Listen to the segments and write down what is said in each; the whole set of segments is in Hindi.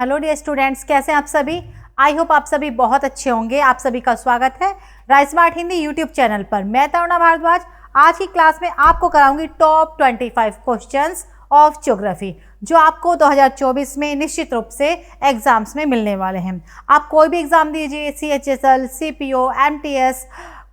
हेलो डियर स्टूडेंट्स, कैसे हैं आप सभी। आई होप आप सभी बहुत अच्छे होंगे। आप सभी का स्वागत है rise smart Hindi YouTube channel पर। मैं तरुणा भारद्वाज आज की क्लास में आपको कराऊंगी टॉप 25 क्वेश्चंस ऑफ ज्योग्राफी जो आपको 2024 में निश्चित रूप से एग्जाम्स में मिलने वाले हैं। आप कोई भी एग्जाम दीजिए, CHSL, CPO, MTS,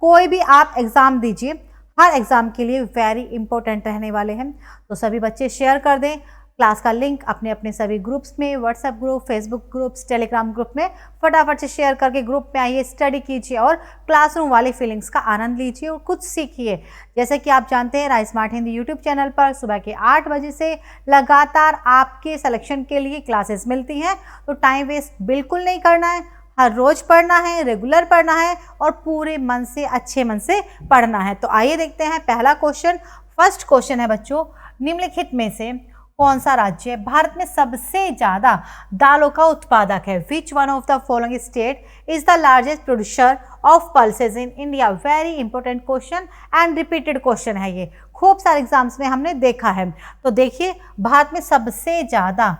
कोई भी आप एग्जाम दीजिए, हर एग्जाम के लिए वेरी इंपॉर्टेंट रहने वाले हैं। तो सभी बच्चे शेयर कर दें क्लास का लिंक अपने अपने सभी ग्रुप्स में, WhatsApp group, Facebook groups, Telegram group में फटाफट से शेयर करके ग्रुप में आइए, स्टडी कीजिए और क्लासरूम वाली फीलिंग्स का आनंद लीजिए और कुछ सीखिए। जैसे कि आप जानते हैं rise smart Hindi YouTube channel पर सुबह के 8 बजे से लगातार आपके सिलेक्शन के लिए क्लासेस मिलती हैं। तो टाइम वेस्ट बिल्कुल नहीं करना है, हर रोज पढ़ना है, रेगुलर पढ़ना है और पूरे मन से, अच्छे मन से पढ़ना है। तो आइए देखते हैं पहला क्वेश्चन। फर्स्ट क्वेश्चन है बच्चों, निम्नलिखित में से कौन सा राज्य भारत में सबसे ज्यादा दालों का उत्पादक है। Which one of the following state is the largest producer of pulses in India. Very important question and repeated question है ये, खूब सारे एग्जाम्स में हमने देखा है। तो देखिए, भारत में सबसे ज्यादा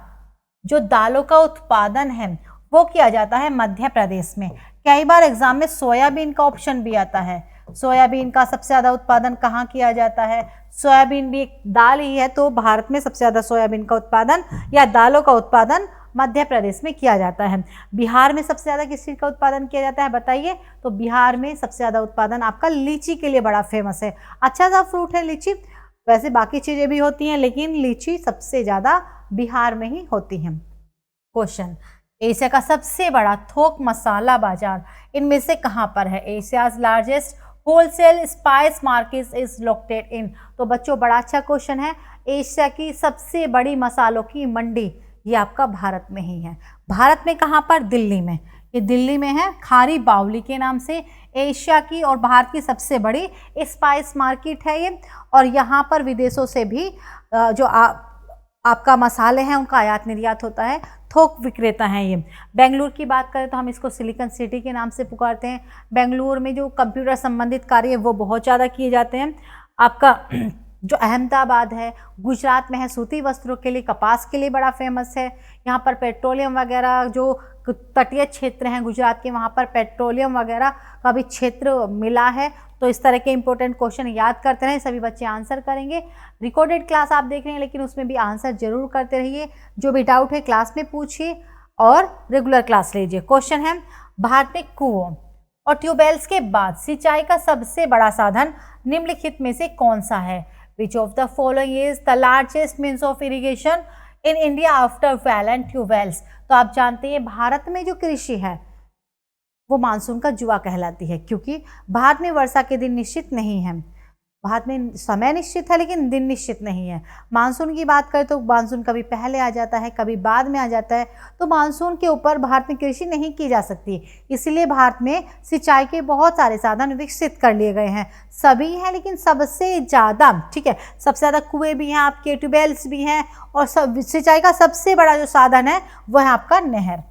जो दालों का उत्पादन है वो किया जाता है मध्य प्रदेश में। कई बार एग्जाम में सोयाबीन का ऑप्शन भी आता है। सोयाबीन का सबसे ज्यादा उत्पादन कहाँ किया जाता है। सोयाबीन भी एक दाल ही है, तो भारत में सबसे ज्यादा सोयाबीन का उत्पादन या दालों का उत्पादन मध्य प्रदेश में किया जाता है। बिहार में सबसे ज्यादा किस चीज का उत्पादन किया जाता है बताइए। तो बिहार में सबसे ज्यादा उत्पादन आपका लीची के लिए बड़ा फेमस है। अच्छा सा फ्रूट है लीची, वैसे बाकी चीजें भी होती हैं लेकिन लीची सबसे ज्यादा बिहार में ही होती है। क्वेश्चन, एशिया का सबसे बड़ा थोक मसाला बाजार इनमें से कहां पर है। Asia's largest wholesale spice market is located in. तो बच्चों बड़ा अच्छा क्वेश्चन है। एशिया की सबसे बड़ी मसालों की मंडी ये आपका भारत में ही है। भारत में कहां पर? दिल्ली में। ये दिल्ली में है, खारी बावली के नाम से एशिया की और भारत की सबसे बड़ी स्पाइस मार्केट है ये। और यहाँ पर विदेशों से भी जो आपका मसाले हैं उनका आयात निर्यात होता है। थोक विक्रेता हैं ये। बेंगलुरु की बात करें तो हम इसको सिलिकॉन सिटी के नाम से पुकारते हैं। बेंगलुरु में जो कंप्यूटर संबंधित कार्य है वो बहुत ज़्यादा किए जाते हैं। आपका जो अहमदाबाद है गुजरात में है, सूती वस्त्रों के लिए, कपास के लिए बड़ा फेमस है। यहाँ पर पेट्रोलियम वगैरह जो तटीय क्षेत्र हैं गुजरात के, वहाँ पर पेट्रोलियम वगैरह का भी क्षेत्र मिला है। तो इस तरह के इंपॉर्टेंट क्वेश्चन याद करते रहें, सभी बच्चे आंसर करेंगे। रिकॉर्डेड क्लास आप देख रहे हैं लेकिन उसमें भी आंसर जरूर करते रहिए। जो भी डाउट है क्लास में पूछिए और रेगुलर क्लास लीजिए। क्वेश्चन है, भारत में कुओं और ट्यूबवेल्स के बाद सिंचाई का सबसे बड़ा साधन निम्नलिखित में से कौन सा है। Which of the following is the largest means of irrigation in India after well and tube wells. तो आप जानते हैं भारत में जो कृषि है वो मानसून का जुआ कहलाती है, क्योंकि भारत में वर्षा के दिन निश्चित नहीं है। भारत में समय निश्चित है लेकिन दिन निश्चित नहीं है। मानसून की बात करें तो मानसून कभी पहले आ जाता है, कभी बाद में आ जाता है। तो मानसून के ऊपर भारत में कृषि नहीं की जा सकती, इसलिए भारत में सिंचाई के बहुत सारे साधन विकसित कर लिए गए हैं। सभी हैं लेकिन सबसे ज़्यादा, ठीक है, सबसे ज़्यादा कुएं भी हैं, आपके ट्यूबवेल्स भी हैं और सब सिंचाई का सबसे बड़ा जो साधन है वो है आपका नहर।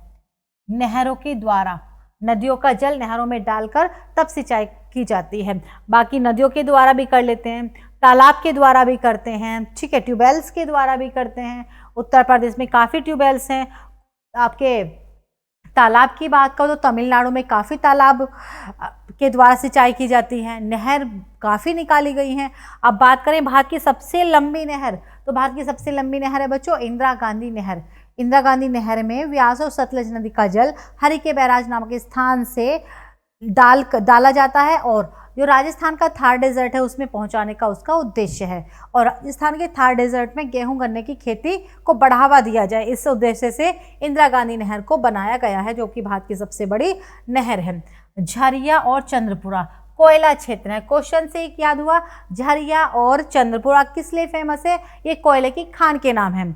नहरों के द्वारा नदियों का जल नहरों में डालकर तब सिंचाई की जाती है। बाकी नदियों के द्वारा भी कर लेते हैं, तालाब के द्वारा भी करते हैं, ठीक है, ट्यूबवेल्स के द्वारा भी करते हैं। उत्तर प्रदेश में काफ़ी ट्यूबवेल्स हैं। आपके तालाब की बात करो तो तमिलनाडु में काफ़ी तालाब के द्वारा सिंचाई की जाती है। नहर काफ़ी निकाली गई हैं। अब बात करें भारत की सबसे लंबी नहर, तो भारत की सबसे लंबी नहर है बच्चों इंदिरा गांधी नहर। इंदिरा गांधी नहर में व्यास और सतलज नदी का जल हरिके बैराज नामक स्थान से डाला जाता है और जो राजस्थान का थार डेजर्ट है उसमें पहुंचाने का उसका उद्देश्य है। और राजस्थान के थार डेजर्ट में गेहूं गन्ने की खेती को बढ़ावा दिया जाए, इस उद्देश्य से इंदिरा गांधी नहर को बनाया गया है, जो कि भारत की सबसे बड़ी नहर है। झरिया और चंद्रपुरा कोयला क्षेत्र है। क्वेश्चन से एक याद हुआ, झरिया और चंद्रपुरा किस लिए फेमस है? ये कोयले की खान के नाम है।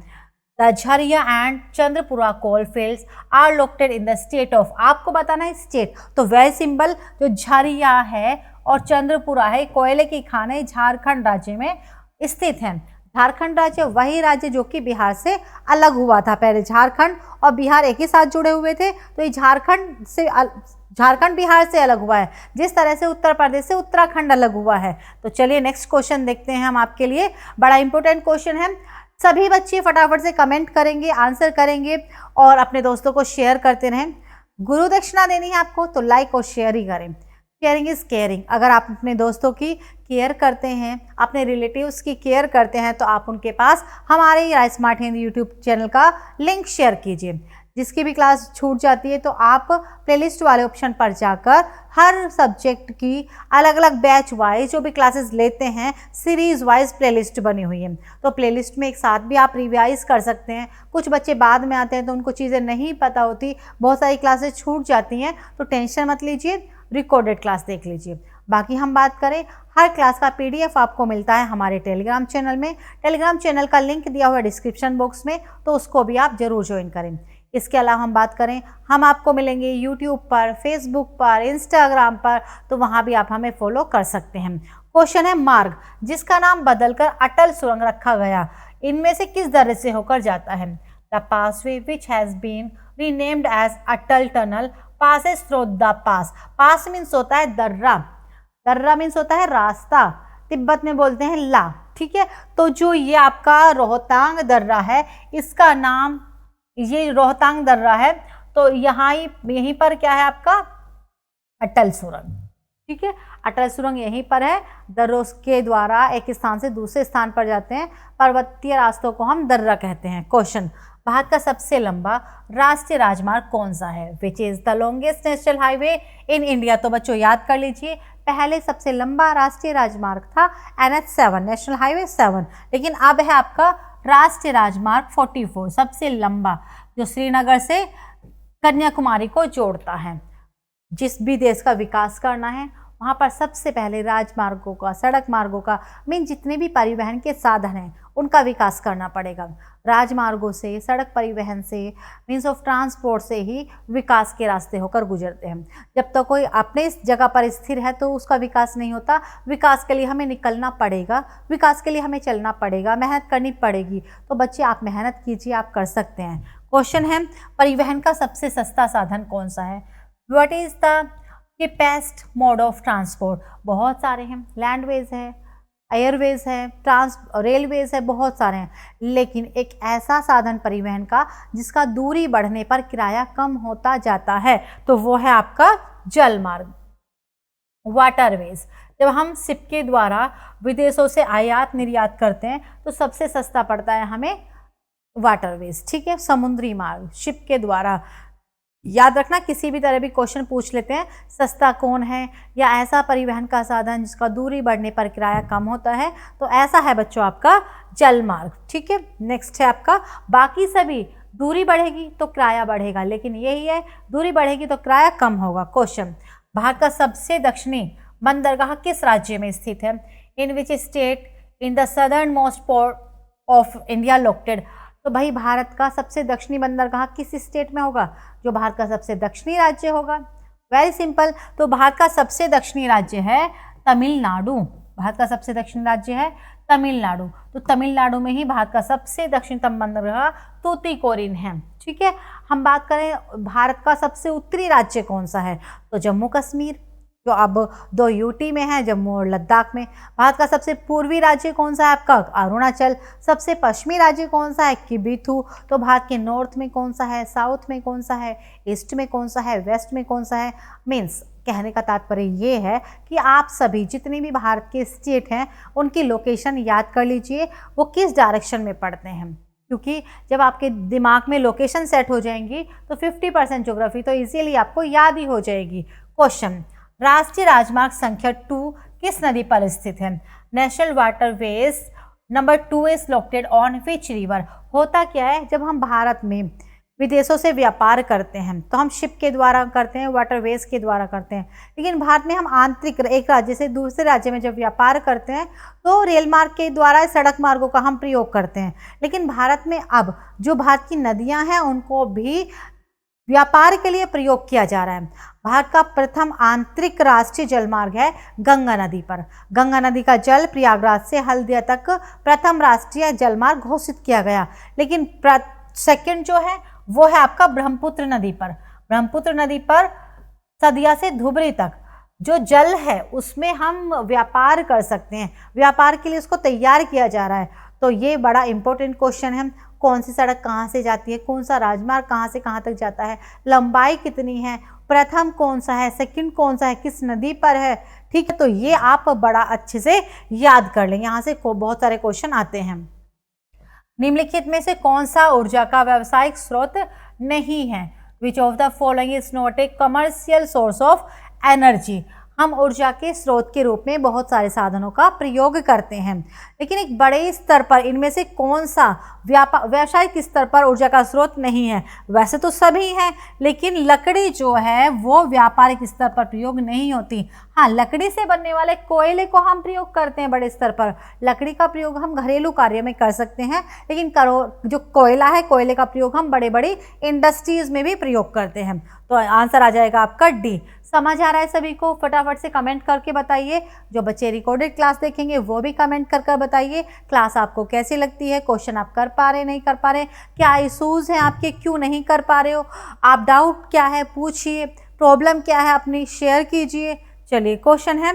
The Jharia and Chandrapura coal fields are located in the state of, आपको बताना है स्टेट, तो वह सिंबल जो झरिया है और चंद्रपुरा है कोयले की खान है, झारखंड राज्य में स्थित है। झारखंड राज्य वही राज्य जो कि बिहार से अलग हुआ था। पहले झारखंड और बिहार एक ही साथ जुड़े हुए थे, तो ये झारखंड बिहार से अलग हुआ है, जिस तरह से उत्तर प्रदेश से उत्तराखंड अलग हुआ है। तो चलिए नेक्स्ट क्वेश्चन देखते हैं हम आपके लिए। बड़ा इंपॉर्टेंट क्वेश्चन है। सभी बच्चे फटाफट से कमेंट करेंगे, आंसर करेंगे और अपने दोस्तों को शेयर करते रहें। गुरु दक्षिणा देनी है आपको तो लाइक और शेयर ही करें। Sharing is caring. अगर आप अपने दोस्तों की केयर करते हैं, अपने रिलेटिव्स की केयर करते हैं, तो आप उनके पास हमारे rise smart Hindi YouTube channel का लिंक शेयर कीजिए। जिसकी भी क्लास छूट जाती है तो आप प्लेलिस्ट वाले ऑप्शन पर जाकर हर सब्जेक्ट की अलग अलग बैच वाइज जो भी क्लासेस लेते हैं, सीरीज वाइज प्लेलिस्ट बनी हुई है, तो प्लेलिस्ट में एक साथ भी आप रिवाइज कर सकते हैं। कुछ बच्चे बाद में आते हैं तो उनको चीज़ें नहीं पता होती, बहुत सारी क्लासेस छूट जाती हैं, तो टेंशन मत लीजिए, रिकॉर्डेड क्लास देख लीजिए। बाकी हम बात करें, हर क्लास का PDF आपको मिलता है हमारे टेलीग्राम चैनल में। टेलीग्राम चैनल का लिंक दिया हुआ है डिस्क्रिप्शन बॉक्स में, तो उसको भी आप जरूर ज्वाइन करें। इसके अलावा हम बात करें, हम आपको मिलेंगे यूट्यूब पर, फेसबुक पर, इंस्टाग्राम पर, तो वहाँ भी आप हमें फॉलो कर सकते हैं। क्वेश्चन है, मार्ग जिसका नाम बदलकर अटल सुरंग रखा गया, इनमें से किस दर्रे से होकर जाता है? The passway which has been renamed as Atal tunnel passes through the pass. Pass means होता है दर्रा, दर्रा मीन्स होता है रास्ता, तिब्बत में बोलते हैं ला, ठीक है। तो जो ये आपका रोहतांग दर्रा है, इसका नाम, ये रोहतांग दर्रा है, तो यहीं पर क्या है आपका अटल सुरंग, ठीक है। अटल सुरंग यहीं पर है। दर्रों के द्वारा एक स्थान से दूसरे स्थान पर जाते हैं, पर्वतीय रास्तों को हम दर्रा कहते हैं। क्वेश्चन, भारत का सबसे लंबा राष्ट्रीय राजमार्ग कौन सा है? Which is the longest national highway in India? तो बच्चों याद कर लीजिए, पहले सबसे लंबा राष्ट्रीय राजमार्ग था NH7, नेशनल हाईवे 7, लेकिन अब है आपका राष्ट्रीय राजमार्ग 44, सबसे लंबा, जो श्रीनगर से कन्याकुमारी को जोड़ता है। जिस भी देश का विकास करना है वहाँ पर सबसे पहले राजमार्गों का, सड़क मार्गों का, जितने भी परिवहन के साधन हैं उनका विकास करना पड़ेगा। राजमार्गों से, सड़क परिवहन से, मीन्स ऑफ ट्रांसपोर्ट से ही विकास के रास्ते होकर गुजरते हैं। जब तक कोई अपने इस जगह पर स्थिर है तो उसका विकास नहीं होता। विकास के लिए हमें निकलना पड़ेगा, विकास के लिए हमें चलना पड़ेगा, मेहनत करनी पड़ेगी। तो बच्चे आप मेहनत कीजिए, आप कर सकते हैं। क्वेश्चन है, परिवहन का सबसे सस्ता साधन कौन सा है? What is the cheapest mode of transport? बहुत सारे हैं, लैंडवेज है, एयरवेज है, रेलवेज है, बहुत सारे हैं, लेकिन एक ऐसा साधन परिवहन का जिसका दूरी बढ़ने पर किराया कम होता जाता है, तो वो है आपका जल मार्ग, वाटरवेज। जब हम शिप के द्वारा विदेशों से आयात निर्यात करते हैं तो सबसे सस्ता पड़ता है हमें वाटरवेज, ठीक है, समुद्री मार्ग, शिप के द्वारा। याद रखना, किसी भी तरह भी क्वेश्चन पूछ लेते हैं, सस्ता कौन है या ऐसा परिवहन का साधन जिसका दूरी बढ़ने पर किराया कम होता है, तो ऐसा है बच्चों आपका जल मार्ग, ठीक है। नेक्स्ट है आपका, बाकी सभी दूरी बढ़ेगी तो किराया बढ़ेगा, लेकिन यही है दूरी बढ़ेगी तो किराया कम होगा। क्वेश्चन, भारत का सबसे दक्षिणी बंदरगाह किस राज्य में स्थित है? In which state in the southernmost port of India located? तो भाई भारत का सबसे दक्षिणी बंदरगाह किस स्टेट में होगा? जो भारत का सबसे दक्षिणी राज्य होगा। वेरी सिंपल, तो भारत का सबसे दक्षिणी राज्य है तमिलनाडु। भारत का सबसे दक्षिणी राज्य है तमिलनाडु, तो तमिलनाडु में ही भारत का सबसे दक्षिणतम बंदरगाह तूतीकोरिन है, ठीक है। हम बात करें भारत का सबसे उत्तरी राज्य कौन सा है, तो जम्मू कश्मीर, जो अब 2 यूटी में है, जम्मू और लद्दाख में। भारत का सबसे पूर्वी राज्य कौन सा है आपका? अरुणाचल। सबसे पश्चिमी राज्य कौन सा है? किबिथु। तो भारत के नॉर्थ में कौन सा है, साउथ में कौन सा है, ईस्ट में कौन सा है, वेस्ट में कौन सा है? मीन्स कहने का तात्पर्य ये है कि आप सभी जितने भी भारत के स्टेट हैं उनकी लोकेशन याद कर लीजिए, वो किस डायरेक्शन में पड़ते हैं, क्योंकि जब आपके दिमाग में लोकेशन सेट हो जाएंगी तो 50% ज्योग्राफी तो इजीली आपको याद ही हो जाएगी। क्वेश्चन, राष्ट्रीय राजमार्ग संख्या 2 किस नदी पर स्थित है? National waterways number 2 is located on which river? होता क्या है, जब हम भारत में विदेशों से व्यापार करते हैं तो हम शिप के द्वारा करते हैं, वाटरवेज के द्वारा करते हैं, लेकिन भारत में हम आंतरिक एक राज्य से दूसरे राज्य में जब व्यापार करते हैं तो रेल मार्ग के द्वारा सड़क मार्गों का हम प्रयोग करते हैं। लेकिन भारत में अब जो भारत की नदियां हैं उनको भी व्यापार के लिए प्रयोग किया जा रहा है। भारत का प्रथम आंतरिक राष्ट्रीय जलमार्ग है गंगा नदी पर। गंगा नदी का जल प्रयागराज से हल्दिया तक प्रथम राष्ट्रीय जलमार्ग घोषित किया गया, लेकिन सेकंड जो है वो है आपका ब्रह्मपुत्र नदी पर। ब्रह्मपुत्र नदी पर सदिया से धुबरी तक जो जल है उसमें हम व्यापार कर सकते हैं, व्यापार के लिए उसको तैयार किया जा रहा है। तो तो ये बड़ा इंपॉर्टेंट क्वेश्चन है। कौन सी सड़क कहाँ से जाती है, कौन सा राजमार्ग कहाँ से कहाँ तक जाता है, लंबाई कितनी है, प्रथम कौन सा है, सेकंड कौन सा है, किस नदी पर है, ठीक है। तो ये आप बड़ा अच्छे से याद कर लें, यहाँ से बहुत सारे क्वेश्चन आते हैं। निम्नलिखित में से कौन सा ऊर्जा का व्यावसायिक स्रोत नहीं है? Which of the following is not a commercial source of energy. हम ऊर्जा के स्रोत के रूप में बहुत सारे साधनों का प्रयोग करते हैं, लेकिन एक बड़े स्तर पर इनमें से कौन सा व्यावसायिक स्तर पर ऊर्जा का स्रोत नहीं है? वैसे तो सभी हैं, लेकिन लकड़ी जो है वो व्यापारिक स्तर पर प्रयोग नहीं होती। हाँ, लकड़ी से बनने वाले कोयले को हम प्रयोग करते हैं बड़े स्तर पर। लकड़ी का प्रयोग हम घरेलू कार्य में कर सकते हैं, लेकिन जो कोयला है, कोयले का प्रयोग हम बड़े बड़ी इंडस्ट्रीज में भी प्रयोग करते हैं। तो आंसर आ जाएगा आपका डी। समझ आ रहा है सभी को? फटाफट से कमेंट करके बताइए। जो बच्चे रिकॉर्डेड क्लास देखेंगे वो भी कमेंट कर बताइए क्लास आपको कैसी लगती है, क्वेश्चन आप कर पा रहे नहीं कर पा रहे, क्या इशूज़ हैं आपके, क्यों नहीं कर पा रहे हो, आप डाउट क्या है पूछिए, प्रॉब्लम क्या है अपनी शेयर कीजिए। चलिए, क्वेश्चन है,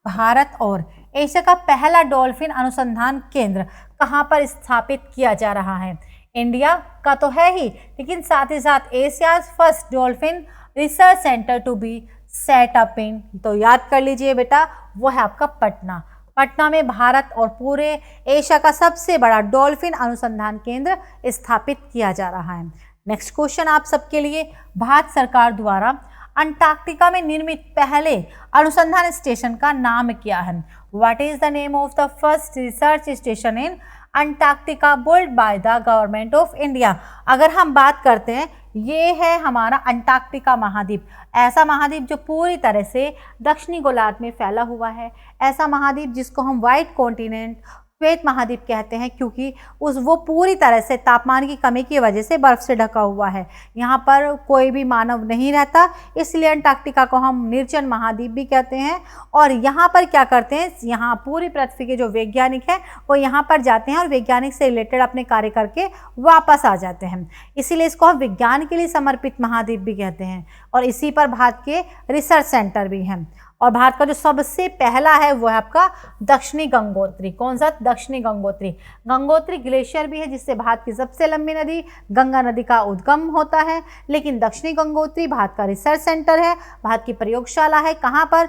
भारत और एशिया का पहला डॉल्फिन अनुसंधान केंद्र कहाँ पर स्थापित किया जा रहा है? इंडिया का तो है ही, लेकिन साथ ही साथ Asia's first dolphin research centre to be set up in, तो याद कर लीजिए बेटा, वो है आपका पटना। पटना में भारत और पूरे एशिया का सबसे बड़ा डॉल्फिन अनुसंधान केंद्र स्थापित किया जा रहा है। नेक्स्ट क्वेश्चन आप सबके लिए, भारत सरकार द्वारा अंटार्कटिका में निर्मित पहले अनुसंधान स्टेशन का नाम क्या है? What is the name of the first research station in Antarctica built by the government of India? अगर हम बात करते हैं, ये है हमारा अंटार्कटिका महाद्वीप, ऐसा महाद्वीप जो पूरी तरह से दक्षिणी गोलार्ध में फैला हुआ है, ऐसा महाद्वीप जिसको हम व्हाइट कॉन्टिनेंट, श्वेत महाद्वीप कहते हैं, क्योंकि वो पूरी तरह से तापमान की कमी की वजह से बर्फ से ढका हुआ है। यहाँ पर कोई भी मानव नहीं रहता, इसलिए अंटार्कटिका को हम निर्जन महाद्वीप भी कहते हैं। और यहाँ पर क्या करते हैं, यहाँ पूरी पृथ्वी के जो वैज्ञानिक हैं वो यहाँ पर जाते हैं और वैज्ञानिक से रिलेटेड अपने कार्य करके वापस आ जाते हैं, इसीलिए इसको हम विज्ञान के लिए समर्पित महाद्वीप भी कहते हैं। और इसी पर भारत के रिसर्च सेंटर भी हैं। और भारत का जो सबसे पहला है वो है आपका दक्षिणी गंगोत्री। कौन सा? दक्षिणी गंगोत्री। गंगोत्री ग्लेशियर भी है जिससे भारत की सबसे लंबी नदी गंगा नदी का उद्गम होता है, लेकिन दक्षिणी गंगोत्री भारत का रिसर्च सेंटर है, भारत की प्रयोगशाला है। कहाँ पर?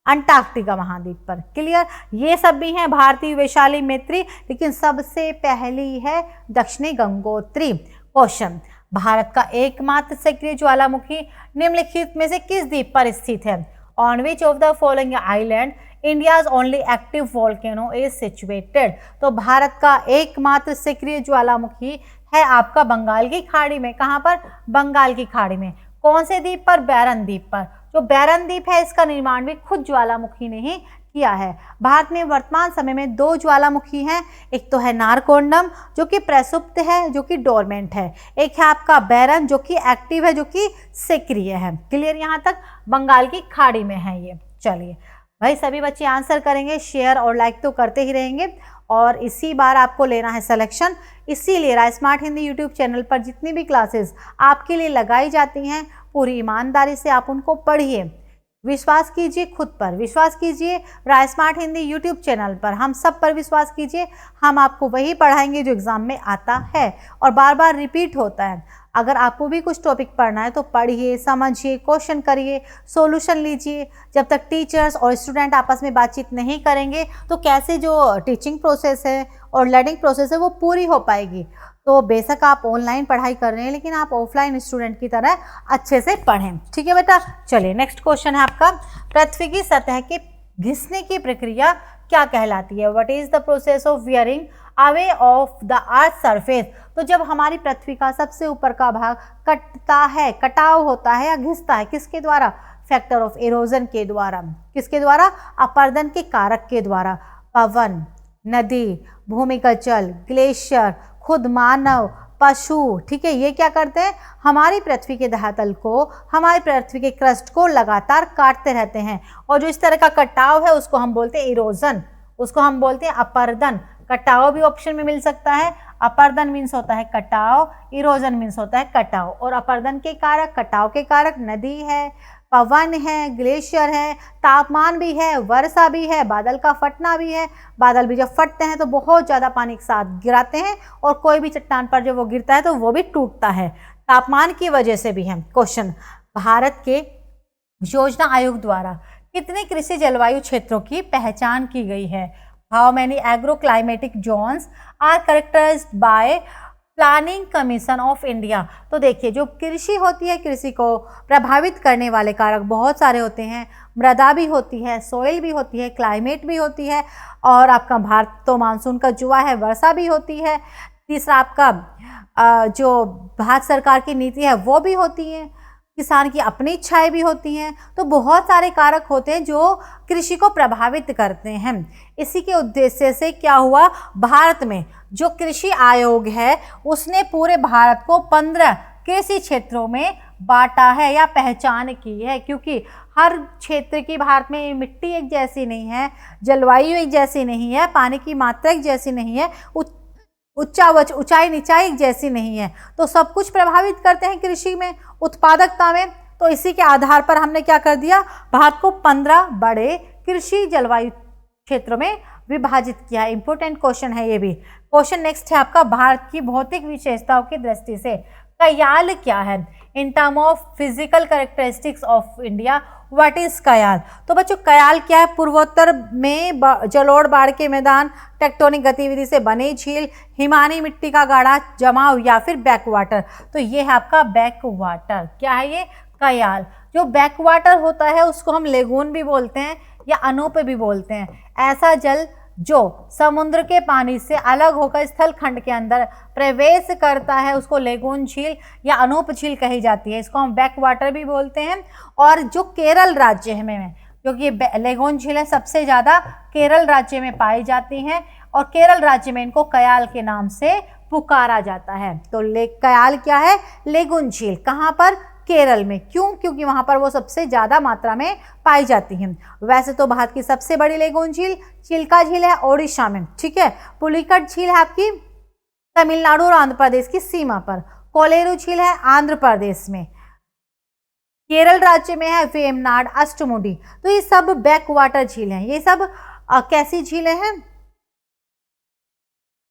अंटार्कटिका महाद्वीप पर। क्लियर? ये सब भी हैं भारतीय वैशाली मैत्री, लेकिन सबसे पहली है दक्षिणी गंगोत्री। क्वेश्चन, भारत का एकमात्र सक्रिय ज्वालामुखी निम्नलिखित में से किस द्वीप पर स्थित है? On which of the following island India's only active volcano is situated? तो भारत का एकमात्र सक्रिय ज्वालामुखी है आपका बंगाल की खाड़ी में। कहाँ पर? बंगाल की खाड़ी में। कौन से द्वीप पर? बैरन द्वीप पर। जो बैरन द्वीप है इसका निर्माण भी खुद ज्वालामुखी ने ही किया है। भारत में वर्तमान समय में दो ज्वालामुखी हैं, एक तो है नारकोंडम जो कि प्रसुप्त है, जो कि डोरमेंट है, एक है आपका बैरन जो कि एक्टिव है, जो कि सक्रिय है। क्लियर? यहाँ तक बंगाल की खाड़ी में है ये। चलिए भाई, सभी बच्चे आंसर करेंगे, शेयर और लाइक तो करते ही रहेंगे, और इसी बार आपको लेना है सिलेक्शन। इसीलिए राइस्मार्ट हिंदी यूट्यूब चैनल पर जितनी भी क्लासेस आपके लिए लगाई जाती हैं, पूरी ईमानदारी से आप उनको पढ़िए, विश्वास कीजिए, खुद पर विश्वास कीजिए, राइस्मार्ट हिंदी यूट्यूब चैनल पर हम सब पर विश्वास कीजिए। हम आपको वही पढ़ाएंगे जो एग्जाम में आता है और बार बार रिपीट होता है। अगर आपको भी कुछ टॉपिक पढ़ना है तो पढ़िए, समझिए, क्वेश्चन करिए, सॉल्यूशन लीजिए। जब तक टीचर्स और स्टूडेंट आपस में बातचीत नहीं करेंगे तो कैसे जो टीचिंग प्रोसेस है और लर्निंग प्रोसेस है वो पूरी हो पाएगी। तो बेशक आप ऑनलाइन पढ़ाई कर रहे हैं, लेकिन आप ऑफलाइन स्टूडेंट की तरह अच्छे से पढ़ें। ठीक है बेटा? चलिए, नेक्स्ट क्वेश्चन है आपका, पृथ्वी की सतह के घिसने की प्रक्रिया क्या कहलाती है? What is the process of wearing away of the earth surface? तो जब हमारी पृथ्वी का सबसे ऊपर का भाग कटता है, कटाव होता है या घिसता है, किसके द्वारा? फैक्टर ऑफ इरोजन के द्वारा। किसके द्वारा? अपर्दन के कारक के द्वारा। पवन, नदी, भूमिगत जल, ग्लेशियर, खुद मानव, पशु, ठीक है, ये क्या करते हैं? हमारी पृथ्वी के धरातल को, हमारी पृथ्वी के क्रस्ट को लगातार काटते रहते हैं, और जो इस तरह का कटाव है उसको हम बोलते हैं इरोजन, उसको हम बोलते हैं अपर्दन। कटाव भी ऑप्शन में मिल सकता है, अपर्दन मीन्स होता है कटाव, इरोजन मीन्स होता है कटाव। और अपर्दन के कारक, कटाव के कारक नदी है, पवन है, ग्लेशियर है, तापमान भी है, वर्षा भी है, बादल का फटना भी है। बादल भी जब फटते हैं तो बहुत ज़्यादा पानी एक साथ गिराते हैं और कोई भी चट्टान पर जब वो गिरता है तो वो भी टूटता है, तापमान की वजह से भी है। क्वेश्चन, भारत के योजना आयोग द्वारा कितने कृषि जलवायु क्षेत्रों की पहचान की गई है? How many agro climatic zones are characterised by planning commission of India? तो देखिए, जो कृषि होती है, कृषि को प्रभावित करने वाले कारक बहुत सारे होते हैं। मृदा भी होती है, सोइल भी होती है, क्लाइमेट भी होती है, और आपका भारत तो मानसून का जुआ है, वर्षा भी होती है। तीसरा आपका जो भारत सरकार की नीति है वो भी होती है, किसान की अपनी इच्छाएं भी होती हैं। तो बहुत सारे कारक होते हैं जो कृषि को प्रभावित करते हैं। इसी के उद्देश्य से क्या हुआ, भारत में जो कृषि आयोग है उसने पूरे भारत को 15 कृषि क्षेत्रों में बांटा है या पहचान की है, क्योंकि हर क्षेत्र की भारत में मिट्टी एक जैसी नहीं है, जलवायु एक जैसी नहीं है, पानी की मात्रा एक जैसी नहीं है, ऊंचाई नीचाई एक जैसी नहीं है। तो सब कुछ प्रभावित करते हैं कृषि में, उत्पादकता में। तो इसी के आधार पर हमने क्या कर दिया, भारत को 15 बड़े कृषि जलवायु क्षेत्रों में विभाजित किया। इंपॉर्टेंट क्वेश्चन है ये भी। क्वेश्चन नेक्स्ट है आपका, भारत की भौतिक विशेषताओं की दृष्टि से कयाल क्या है? In term of physical characteristics of India, what is कयाल? तो बच्चों, कयाल क्या है? पूर्वोत्तर में जलोढ़ बाढ़ के मैदान, टेक्टोनिक गतिविधि से बने झील, हिमानी मिट्टी का गाढ़ा जमाव या फिर बैक वाटर। तो ये है आपका बैक वाटर। क्या है ये? कयाल। जो बैक वाटर होता है उसको हम लेगून भी बोलते हैं या अनूप भी बोलते हैं। ऐसा जल जो समुद्र के पानी से अलग होकर स्थल खंड के अंदर प्रवेश करता है उसको लेगून झील या अनूप झील कही जाती है। इसको हम बैक वाटर भी बोलते हैं। और जो केरल राज्य में, क्योंकि ये लेगून झीलें सबसे ज़्यादा केरल राज्य में पाई जाती हैं और केरल राज्य में इनको कयाल के नाम से पुकारा जाता है। तो कयाल क्या है? लेगून झील। कहाँ पर? केरल में। क्यों? क्योंकि वहां पर वो सबसे ज्यादा मात्रा में पाई जाती हैं। वैसे तो भारत की सबसे बड़ी लेगून झील चिल्का झील है ओडिशा में, ठीक है। पुलिकट झील है आपकी तमिलनाडु और आंध्र प्रदेश की सीमा पर। कोलेरू झील है आंध्र प्रदेश में। केरल राज्य में है वेमनाड, अष्टमुडी। तो ये सब बैक वाटर झील हैं। ये सब कैसी झीलें हैं?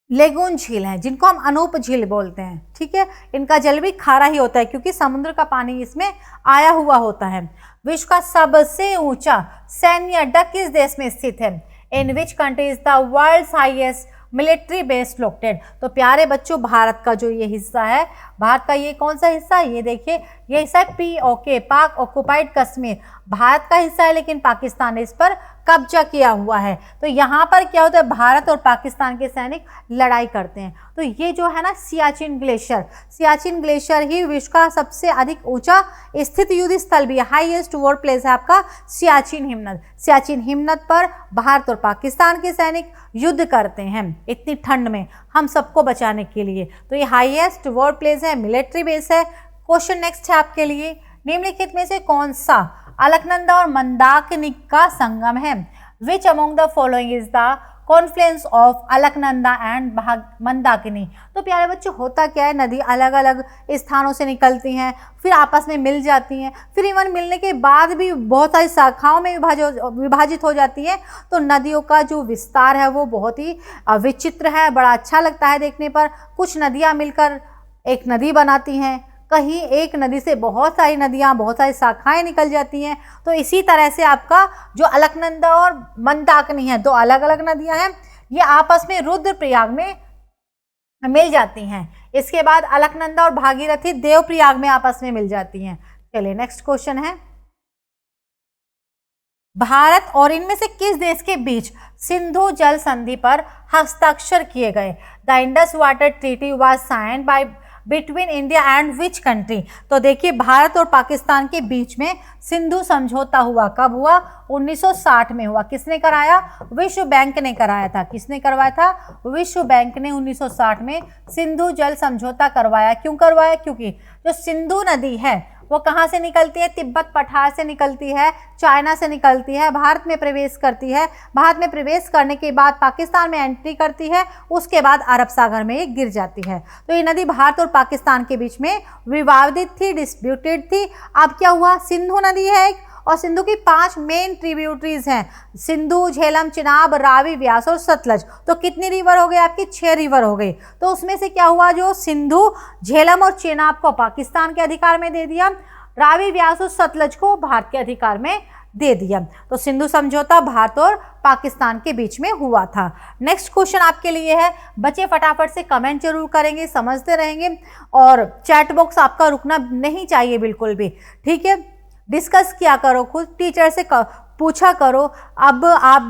लेगून झील है, जिनको हम अनूप झील बोलते हैं, ठीक है। इनका जल भी खारा ही होता है क्योंकि समुद्र का पानी इसमें आया हुआ होता है। विश्व का सबसे ऊंचा सैन्य अड्डा किस देश में स्थित है? In which country is the world's highest military base located? तो प्यारे बच्चों, भारत का जो ये हिस्सा है, भारत का ये कौन सा हिस्सा है? ये देखिए, ये हिस्सा है POK, पाक ऑक्युपाइड कश्मीर। भारत का हिस्सा है लेकिन पाकिस्तान ने इस पर कब्जा किया हुआ है। तो यहाँ पर क्या होता है, भारत और पाकिस्तान के सैनिक लड़ाई करते हैं। तो ये जो है ना सियाचिन ग्लेशियर ही विश्व का सबसे अधिक ऊंचा स्थित युद्ध स्थल भी है। हाईएस्ट वॉर प्लेस है आपका सियाचिन हिमनद। सियाचिन हिमनद पर भारत और पाकिस्तान के सैनिक युद्ध करते हैं इतनी ठंड में हम सबको बचाने के लिए। तो ये हाईएस्ट वॉर प्लेस है, मिलिट्री बेस है। क्वेश्चन नेक्स्ट है आपके लिए, निम्नलिखित में से कौन सा अलकनंदा और मंदाकिनी का संगम है? Which among the following is the Confluence of Alaknanda and Mandakini? तो प्यारे बच्चों, होता क्या है, नदी अलग अलग स्थानों से निकलती हैं, फिर आपस में मिल जाती हैं, फिर इवन मिलने के बाद भी बहुत सारी शाखाओं में विभाजित हो जाती हैं। तो नदियों का जो विस्तार है वो बहुत ही विचित्र है, बड़ा अच्छा लगता है देखने पर। कुछ नदियाँ मिलकर एक नदी बनाती हैं, कहीं एक नदी से बहुत सारी नदियाँ, बहुत सारी शाखाएं निकल जाती हैं। तो इसी तरह से आपका जो अलकनंदा और मंदाकिनी है, दो अलग अलग नदियां हैं, ये आपस में रुद्रप्रयाग में मिल जाती हैं। इसके बाद अलकनंदा और भागीरथी देवप्रयाग में आपस में मिल जाती हैं। चलिए नेक्स्ट क्वेश्चन है, भारत और इनमें से किस देश के बीच सिंधु जल संधि पर हस्ताक्षर किए गए? The Indus water treaty was signed by between India and which country? तो देखिए, भारत और पाकिस्तान के बीच में सिंधु समझौता हुआ। कब हुआ? 1960 में हुआ। किसने कराया? विश्व बैंक ने कराया था। किसने करवाया था? विश्व बैंक ने 1960 में सिंधु जल समझौता करवाया। क्यों करवाया? क्योंकि जो सिंधु नदी है वो कहाँ से निकलती है? तिब्बत पठार से निकलती है, चाइना से निकलती है, भारत में प्रवेश करती है, भारत में प्रवेश करने के बाद पाकिस्तान में एंट्री करती है, उसके बाद अरब सागर में ये गिर जाती है। तो ये नदी भारत और पाकिस्तान के बीच में विवादित थी, डिस्प्यूटेड थी। अब क्या हुआ? सिंधु नदी है एक, और सिंधु की 5 मेन ट्रिब्यूटरीज हैं, सिंधु, झेलम, चिनाब, रावी, व्यास और सतलज। तो कितनी रिवर हो गई आपकी? 6 रिवर हो गई। तो उसमें से क्या हुआ? जो सिंधु, झेलम और चिनाब को पाकिस्तान के अधिकार में दे दिया, रावी, व्यास और सतलज को भारत के अधिकार में दे दिया। तो सिंधु समझौता भारत और पाकिस्तान के बीच में हुआ था। नेक्स्ट क्वेश्चन आपके लिए है, बच्चे फटाफट से कमेंट जरूर करेंगे, समझते रहेंगे, और चैट बॉक्स आपका रुकना नहीं चाहिए बिल्कुल भी, ठीक है। डिस्कस किया करो, खुद टीचर से पूछा करो। अब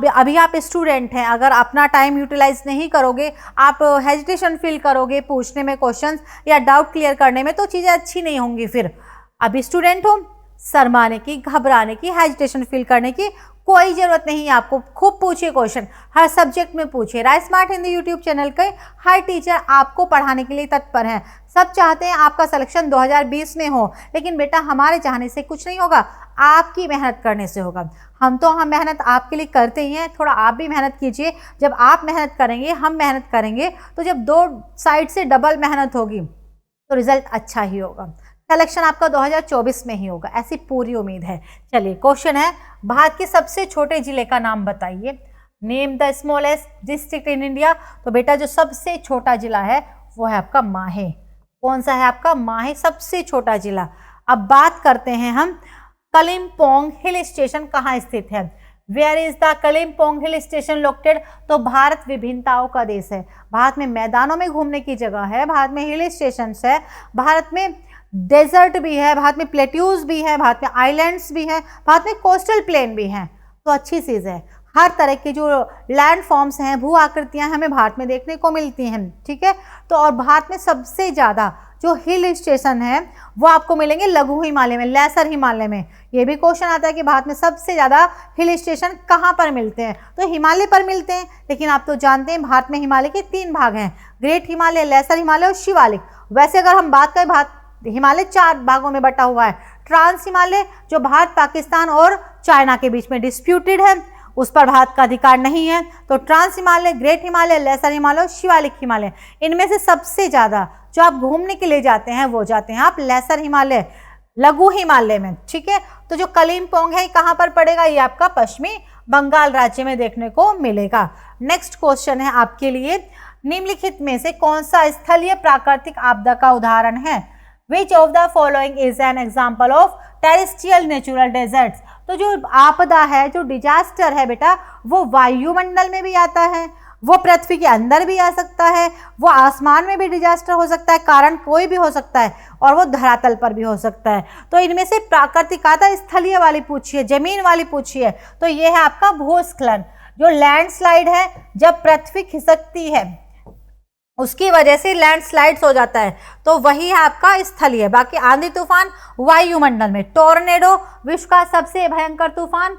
अभी आप स्टूडेंट हैं, अगर अपना टाइम यूटिलाइज नहीं करोगे, आप हेजिटेशन फील करोगे पूछने में क्वेश्चंस या डाउट क्लियर करने में, तो चीज़ें अच्छी नहीं होंगी। फिर अभी स्टूडेंट हो, शर्माने की, घबराने की, हेजिटेशन फील करने की कोई ज़रूरत नहीं है आपको। खूब पूछिए क्वेश्चन, हर सब्जेक्ट में पूछिए। Rise smart Hindi YouTube channel के हर टीचर आपको पढ़ाने के लिए तत्पर हैं। सब चाहते हैं आपका सिलेक्शन 2020 में हो, लेकिन बेटा हमारे चाहने से कुछ नहीं होगा, आपकी मेहनत करने से होगा। हम मेहनत आपके लिए करते ही हैं, थोड़ा आप भी मेहनत कीजिए। जब आप मेहनत करेंगे, हम मेहनत करेंगे, तो जब 2 साइड से डबल मेहनत होगी तो रिजल्ट अच्छा ही होगा। सिलेक्शन आपका 2024 में ही होगा, ऐसी पूरी उम्मीद है। चलिए क्वेश्चन है, भारत के सबसे छोटे जिले का नाम बताइए। Name the smallest district in India. तो बेटा जो सबसे छोटा जिला है वो है आपका माहे। कौन सा है आपका? माहे सबसे छोटा जिला। अब बात करते हैं हम, कलिम्पोंग हिल स्टेशन कहाँ स्थित है? Where is the Kalimpong hill station located? तो भारत विभिन्नताओं का देश है। भारत में मैदानों में घूमने की जगह है, भारत में हिल स्टेशन है, भारत में डेजर्ट भी है, भारत में प्लेट्यूज भी है, भारत में आइलैंड्स भी है, भारत में कोस्टल प्लेन भी हैं। तो अच्छी चीज़ है, हर तरह के जो लैंड फॉर्म्स हैं, भू आकृतियां हमें भारत में देखने को मिलती हैं, ठीक है। तो और भारत में सबसे ज़्यादा जो हिल स्टेशन है वो आपको मिलेंगे लघु हिमालय में, लेसर हिमालय में। ये भी क्वेश्चन आता है कि भारत में सबसे ज़्यादा हिल स्टेशन कहाँ पर मिलते हैं? तो हिमालय पर मिलते हैं। लेकिन आप तो जानते हैं भारत में हिमालय के 3 भाग हैं, ग्रेट हिमालय, लेसर हिमालय और शिवालिक। वैसे अगर हम बात करें, भारत हिमालय 4 भागों में बटा हुआ है। ट्रांस हिमालय जो भारत, पाकिस्तान और चाइना के बीच में डिस्प्यूटेड है, उस पर भारत का अधिकार नहीं है। तो trans Himalaya, great Himalaya, lesser Himalaya और शिवालिक हिमालय, इनमें से सबसे ज़्यादा जो आप घूमने के लिए जाते हैं वो जाते हैं आप लेसर हिमालय, लघु हिमालय में, ठीक है। तो जो कलिम्पोंग है कहाँ पर पड़ेगा? ये आपका पश्चिमी बंगाल राज्य में देखने को मिलेगा। नेक्स्ट क्वेश्चन है आपके लिए, निम्नलिखित में से कौन सा स्थलीय प्राकृतिक आपदा का उदाहरण है? Which of the following is an example of terrestrial natural deserts? तो जो आपदा है, जो डिजास्टर है बेटा, वो वायुमंडल में भी आता है, वो पृथ्वी के अंदर भी आ सकता है, वो आसमान में भी डिजास्टर हो सकता है, कारण कोई भी हो सकता है, और वो धरातल पर भी हो सकता है। तो इनमें से प्राकृतिक आता, स्थलीय वाली पूछिए, जमीन वाली पूछिए, तो ये है आपका भूस्खलन। जो लैंडस्लाइड है, जब पृथ्वी खिसकती है उसकी वजह से लैंडस्लाइड्स हो जाता है, तो वही है आपका स्थलीय। बाकी आंधी तूफान वायुमंडल में, टोर्नेडो विश्व का सबसे भयंकर तूफान,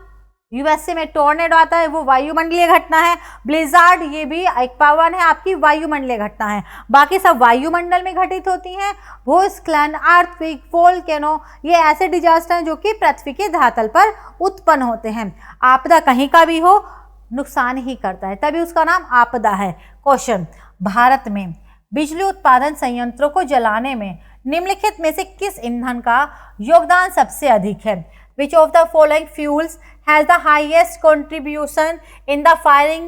यूएसए में टोर्नेडो आता है, वो वायुमंडलीय घटना है। ब्लिजार्ड ये भी एक पावन है, आपकी वायुमंडलीय घटना है। बाकी सब वायुमंडल में घटित होती हैं। भूस्खलन, अर्थक्वेक, वोल्केनो, ये ऐसे डिजास्टर हैं जो कि पृथ्वी के धरातल पर उत्पन्न होते हैं। आपदा कहीं का भी हो, नुकसान ही करता है, तभी उसका नाम आपदा है। क्वेश्चन, भारत में बिजली उत्पादन संयंत्रों को जलाने में निम्नलिखित में से किस ईंधन का योगदान सबसे अधिक है? Which of the following fuels has the highest contribution in the firing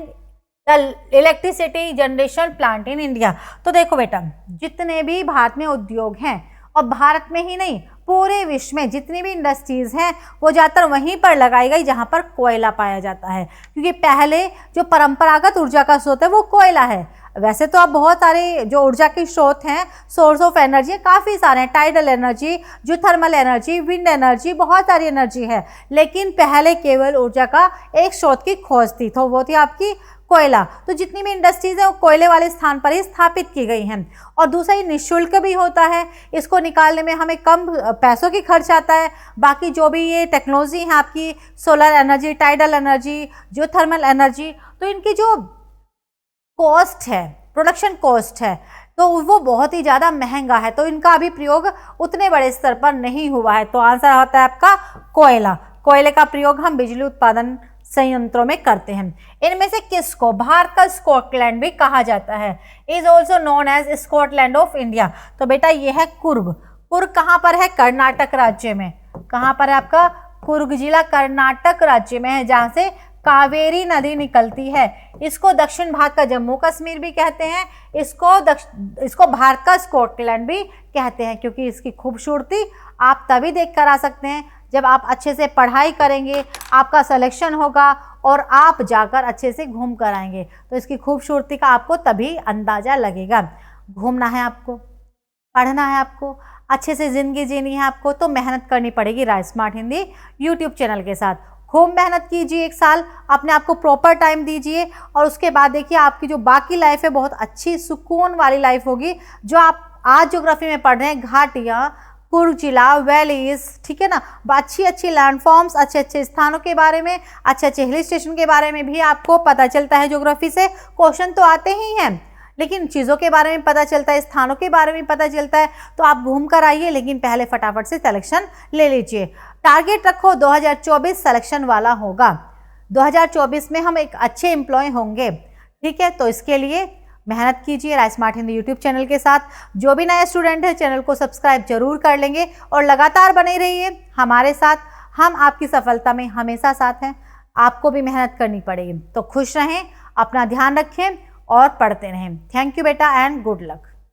the electricity generation plant in India? तो देखो बेटा, जितने भी भारत में उद्योग हैं, और भारत में ही नहीं पूरे विश्व में जितनी भी इंडस्ट्रीज हैं वो ज़्यादातर वहीं पर लगाई गई जहाँ पर कोयला पाया जाता है, क्योंकि पहले जो परंपरागत ऊर्जा का स्रोत है वो कोयला है। वैसे तो अब बहुत सारे जो ऊर्जा के स्रोत हैं, सोर्स ऑफ एनर्जी काफ़ी सारे हैं, टाइडल एनर्जी, जो थर्मल एनर्जी, विंड एनर्जी, बहुत सारी एनर्जी है। लेकिन पहले केवल ऊर्जा का एक स्रोत की खोज थी, तो वो थी आपकी कोयला। तो जितनी भी इंडस्ट्रीज हैं वो कोयले वाले स्थान पर ही स्थापित की गई हैं। और दूसरा ये निःशुल्क भी होता है, इसको निकालने में हमें कम पैसों की खर्च आता है। बाकी जो भी ये टेक्नोलॉजी है आपकी, सोलर एनर्जी, टाइडल एनर्जी, जो थर्मल एनर्जी, तो इनकी जो कॉस्ट है, प्रोडक्शन कॉस्ट है, तो वो बहुत ही ज़्यादा महंगा है, तो इनका अभी प्रयोग उतने बड़े स्तर पर नहीं हुआ है। तो आंसर होता है आपका कोयला। कोयले का प्रयोग हम बिजली उत्पादन संयंत्रों में करते हैं। इनमें से किसको भारत का स्कॉटलैंड भी कहा जाता है? Is also known as Scotland of India. तो बेटा ये है कुर्ग। कुर्ग कहाँ पर है? कर्नाटक राज्य में। कहाँ पर है आपका? कुर्ग जिला कर्नाटक राज्य में है, जहाँ से कावेरी नदी निकलती है। इसको दक्षिण भारत का जम्मू कश्मीर भी कहते हैं, इसको भारत का स्कॉटलैंड भी कहते हैं, क्योंकि इसकी खूबसूरती आप तभी देख कर आ सकते हैं जब आप अच्छे से पढ़ाई करेंगे, आपका सिलेक्शन होगा और आप जाकर अच्छे से घूम कर आएंगे, तो इसकी खूबसूरती का आपको तभी अंदाजा लगेगा। घूमना है आपको, पढ़ना है आपको, अच्छे से ज़िंदगी जीनी है आपको, तो मेहनत करनी पड़ेगी rise smart Hindi YouTube channel के साथ। खूब मेहनत कीजिए, एक साल अपने आप को प्रॉपर टाइम दीजिए, और उसके बाद देखिए आपकी जो बाकी लाइफ है बहुत अच्छी सुकून वाली लाइफ होगी। जो आप आज ज्योग्राफी में पढ़ रहे हैं, घाटियाँ, कुर्ग जिला, वैलीज, ठीक है ना, अच्छी अच्छी लैंडफॉर्म्स, अच्छे अच्छे स्थानों के बारे में, अच्छे अच्छे हिल स्टेशन के बारे में भी आपको पता चलता है। ज्योग्राफी से क्वेश्चन तो आते ही हैं, लेकिन चीज़ों के बारे में पता चलता है, स्थानों के बारे में पता चलता है। तो आप घूम कर आइए, लेकिन पहले फटाफट से सिलेक्शन ले लीजिए। टारगेट रखो 2024 सिलेक्शन वाला होगा। 2024 में हम एक अच्छे एम्प्लॉय होंगे, ठीक है। तो इसके लिए मेहनत कीजिए rise smart Hindi YouTube channel के साथ। जो भी नए स्टूडेंट है चैनल को सब्सक्राइब जरूर कर लेंगे और लगातार बने रहिए हमारे साथ। हम आपकी सफलता में हमेशा साथ हैं, आपको भी मेहनत करनी पड़ेगी। तो खुश रहें, अपना ध्यान रखें और पढ़ते रहें। थैंक यू बेटा एंड गुड लक।